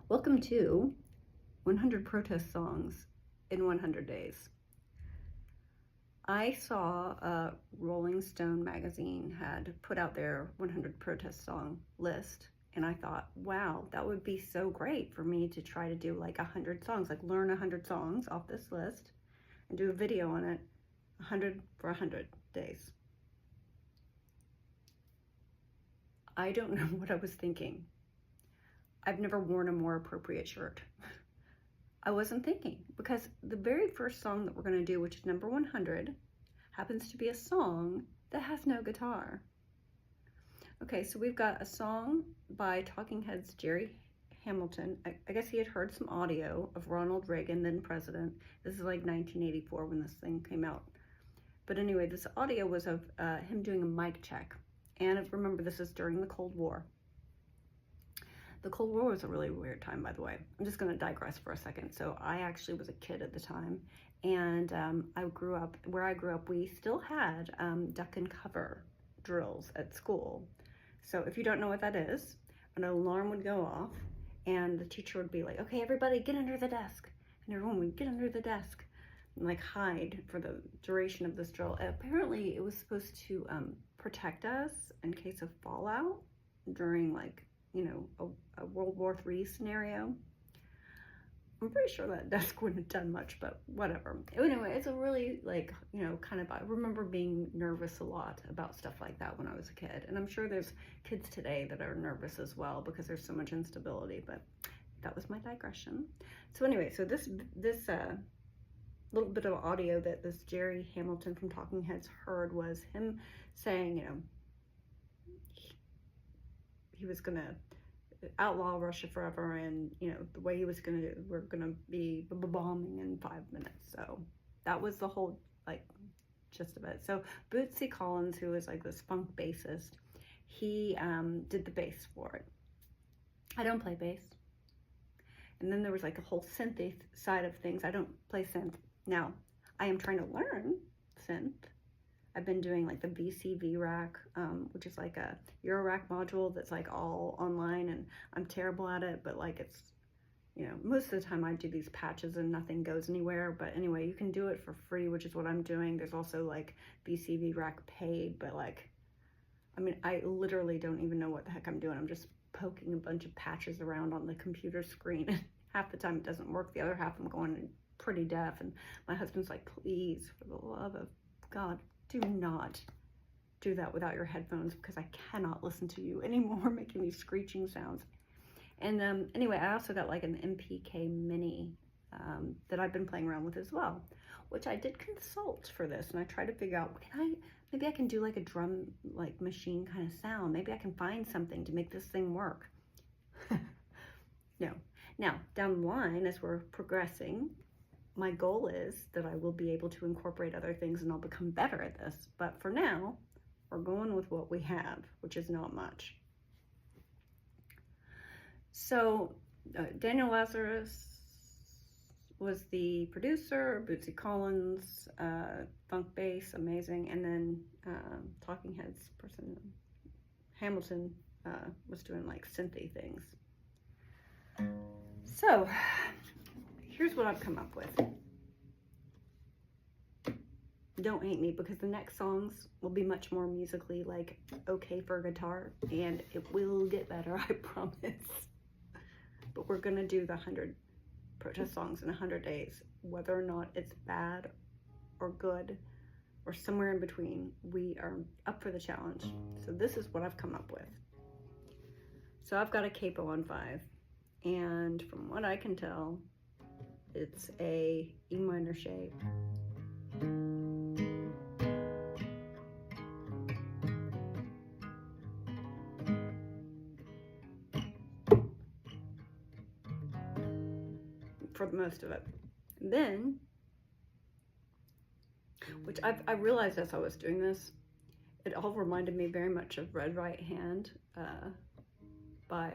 Welcome to 100 protest songs in 100 days. I saw Rolling Stone magazine had put out their 100 protest song list, and I thought, wow, that would be so great for me to try to do like 100 songs, like learn 100 songs off this list and do a video on it, 100 for 100 days. I don't know what I was thinking. I've never worn a more appropriate shirt. I wasn't thinking, because the very first song that we're going to do, which is number 100, happens to be a song that has no guitar. Okay, so we've got a song by Talking Heads' Jerry Hamilton. I guess he had heard some audio of Ronald Reagan, then president. This is like 1984 when this thing came out. But anyway, this audio was of him doing a mic check. And remember, this is during the Cold War. The Cold War was a really weird time, by the way. I'm just going to digress for a second. So I actually was a kid at the time, and where I grew up, we still had duck and cover drills at school. So if you don't know what that is, an alarm would go off, and the teacher would be like, okay, everybody get under the desk. And everyone would get under the desk and like hide for the duration of this drill. And apparently it was supposed to protect us in case of fallout during, like, you know, a World War III scenario. I'm pretty sure that desk wouldn't have done much, but whatever. Anyway, it's a really, like, you know, kind of, I remember being nervous a lot about stuff like that when I was a kid. And I'm sure there's kids today that are nervous as well because there's so much instability, but that was my digression. So anyway, so this little bit of audio that this Jerry Hamilton from Talking Heads heard was him saying, you know, he was gonna outlaw Russia forever, and you know the way he was gonna do, we're gonna be bombing in 5 minutes. So that was the whole like gist of it. So Bootsy Collins, who is like this funk bassist, he did the bass for it. I don't play bass. And then there was like a whole synth side of things. I don't play synth. Now I am trying to learn synth. I've been doing like the VCV rack, which is like a Euro rack module that's like all online, and I'm terrible at it, but like it's, you know, most of the time I do these patches and nothing goes anywhere. But anyway, you can do it for free, which is what I'm doing. There's also like VCV rack paid, but like, I mean, I literally don't even know what the heck I'm doing. I'm just poking a bunch of patches around on the computer screen. Half the time it doesn't work. The other half I'm going pretty deaf, and my husband's like, please, for the love of God, do not do that without your headphones, because I cannot listen to you anymore making these screeching sounds. And anyway, I also got like an MPK Mini that I've been playing around with as well, which I did consult for this, and I tried to figure out, maybe I can do like a drum like machine kind of sound. Maybe I can find something to make this thing work. No. Now, down the line, as we're progressing, my goal is that I will be able to incorporate other things and I'll become better at this. But for now, we're going with what we have, which is not much. So Daniel Lazarus was the producer, Bootsy Collins, funk bass, amazing. And then Talking Heads person, Hamilton, was doing like synthy things. So here's what I've come up with. Don't hate me, because the next songs will be much more musically like okay for guitar, and it will get better, I promise. But we're gonna do the 100 protest songs in 100 days. Whether or not it's bad or good or somewhere in between, we are up for the challenge. So this is what I've come up with. So I've got a capo on 5, and from what I can tell, it's a E minor shape. For the most of it. And then, which I realized as I was doing this, it all reminded me very much of Red Right Hand by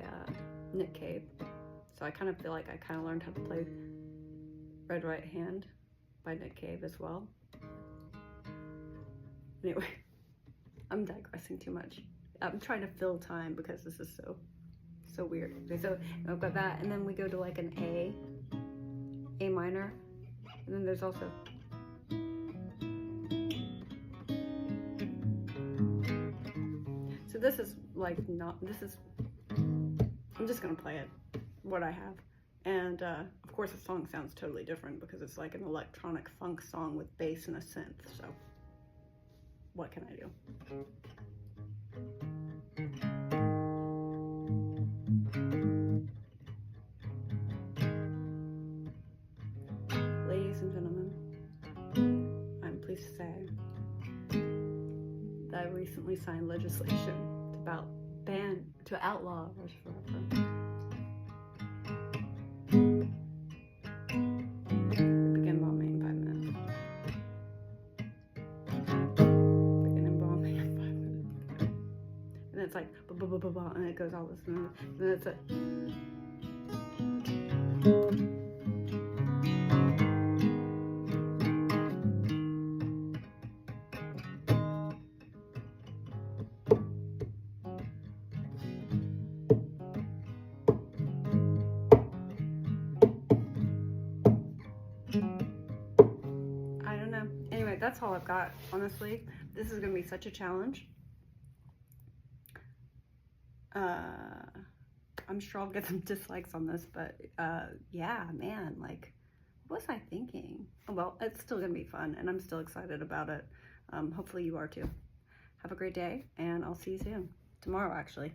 Nick Cave. So I kind of feel like I kind of learned how to play Red Right Hand by Nick Cave as well. Anyway, I'm digressing too much. I'm trying to fill time because this is So weird. Okay, so I've got that, and then we go to like an A minor, and then there's also. So this is like I'm just gonna play it, what I have. And of course the song sounds totally different because it's like an electronic funk song with bass and a synth, so what can I do? Ladies and gentlemen, I'm pleased to say that I recently signed legislation to outlaw Rush Forever. Begin bombing in 5 minutes. Begin bombing in 5 minutes. And it's like blah blah blah blah blah, and it goes all this, and then it's a. I don't know. Anyway, that's all I've got, honestly. This is going to be such a challenge. I'm sure I'll get some dislikes on this, but yeah, man, like, what was I thinking? Oh, well, it's still going to be fun, and I'm still excited about it. Hopefully you are too. Have a great day, and I'll see you soon. Tomorrow, actually.